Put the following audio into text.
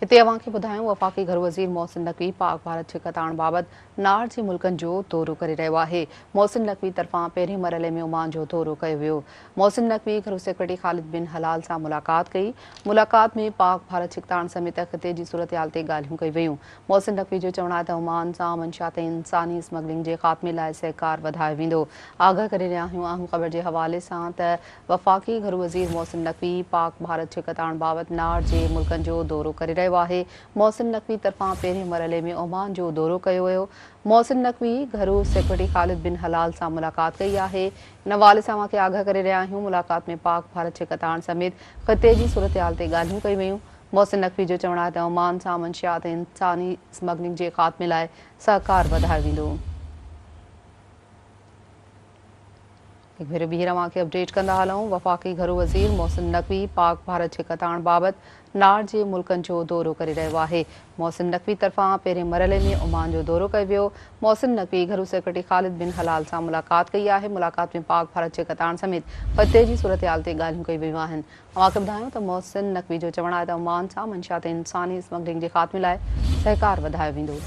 हिते अवां खे ॿुधायूं वफ़ाक़ी घर वज़ीर मोहसिन नक़वी पाक भारत छिकताण बाबति नार जे मुल्कनि जो दौरो करे रहियो आहे। मोहसिन नक़वी तरफ़ां पहिरीं मरहले में ओमान जो दौरो कयो वियो। मोहसिन नक़वी घरू सेक्रेटरी ख़ालिद बिन हलाल सां मुलाक़ात कई। मुलाक़ात में पाक भारत छिकताण समेत ख़िते जी सूरतहाल ते ॻाल्हियूं कई वयूं। मोहसिन नक़वी जो चवणु आहे त ओमान सां मंशात इंसानी स्मगलिंग जे ख़ात्मे लाइ सहकार वधायो वेंदो। आगाह करे रहिया आहियूं अहम ख़बर जे हवाले सां त वफ़ाक़ी घर वज़ीर मोहसिन नक़वी पाक भारत छिकताण बाबति नार जे मुल्कनि जो दौरो करे रहियो आहे। मोहसिन नक़वी तरफ़ां पहिरीं मरहले में ओमान जो दौरो कयो वियो। मोहसिन नक़वी घरू सेक्रेटरी ख़ालिद बिन हलाल सां मुलाक़ात कई आहे। इन हवाले सां अव्हांखे आगाह करे रहिया आहियूं मुलाक़ात में पाक भारत छिकताण समेत ख़िते जी सूरतहाल ते ॻाल्हियूं कई वयूं। मोहसिन नक़वी जो चवणु आहे त ओमान सां मंशियात इंसानी स्मगलिंग जे ख़ात्मे लाइ सहकार वधायो वेंदो। हिकु भेरो ॿीहर अव्हांखे अपडेट कंदा हलूं। वफ़ाक़ी घरू वज़ीर मोहसिन नक़वी पाक भारत छिकताण बाबति नार जे मुल्कनि जो दौरो करे रहियो आहे। मोहसिन नक़वी तरफ़ां पहिरें मरहले में ओमान जो दौरो कयो वियो। मोहसिन नक़वी घरू सेक्रेटरी ख़ालिद बिन हलाल सां मुलाक़ात कई आहे। मुलाक़ात में पाक भारत छिकताण समेत ख़िते जी सूरतहाल ते ॻाल्हियूं कई वयूं आहिनि। अव्हांखे ॿुधायूं त मोहसिन नक़वी जो चवणु आहे त ओमान सां मंशियात इंसानी स्मगलिंग जे ख़ात्मे लाइ सहकार वधायो वेंदो।